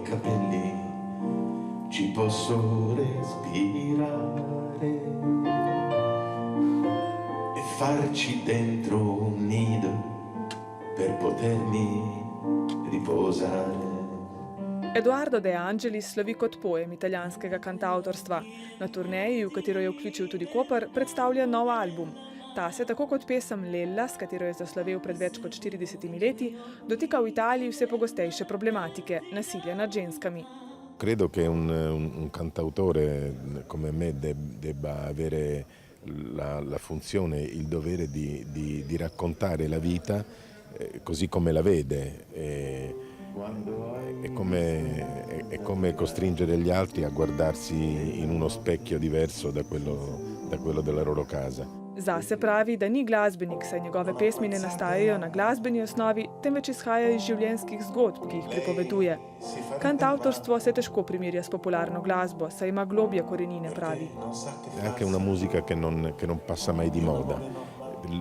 capelli ci posso respirare e farci dentro un nido per potermi riposare. Eduardo De Angelis slovi kot pojem italijanskega kantavtorstva. Na turneji, v katero je vključil tudi Koper, predstavlja nov album. Ta se, tako kot pesem Lella, s katero je zaslovel pred več kot 40 leti, dotika v Italiji vse pogostejše problematike nasilja nad ženskami. Credo che un cantautore come me debba avere la funzione, il dovere di raccontare la vita così come la vede. È come costringere gli altri a guardarsi in uno specchio diverso da quello della loro casa. Zase pravi, da ni glasbenik, saj njegove pesmi ne nastajajo na glasbeni osnovi, temveč izhajajo iz življenjskih zgodb, ki jih pripoveduje. Cantautorstvo se težko primerja s popularno glasbo, saj ima globje korenine, pravi. È anche una musica che non passa mai di moda.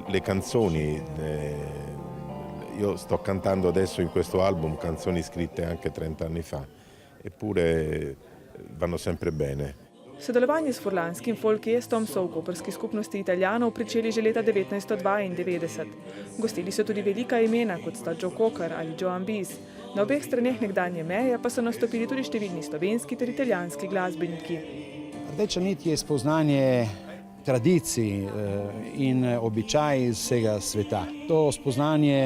Le canzoni, io sto cantando adesso in questo album canzoni scritte anche 30 anni fa, eppure vanno sempre bene. Sodelovanje s furlanskim folkestom so v koprski skupnosti Italijanov pričeli že leta 1992. Gostili so tudi velika imena, kot sta Joe Cocker ali Joan Baez. Na obeh straneh nekdanje meje pa so nastopili tudi številni slovenski ter italijanski glasbeniki. Rdeča nit je spoznanje tradicij in običaj iz vsega sveta. To spoznanje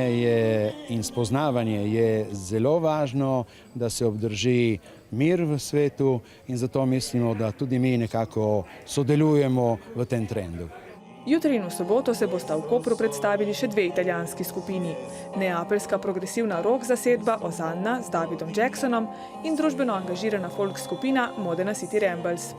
in spoznavanje je zelo važno, da se obdrži mir v svetu in zato mislimo, da tudi mi nekako sodelujemo v tem trendu. Jutri in v soboto se bosta v Kopru predstavili še dve italijanski skupini. Neapeljska progresivna rock zasedba Osanna z Davidom Jacksonom in družbeno angažirana folk skupina Modena City Ramblers.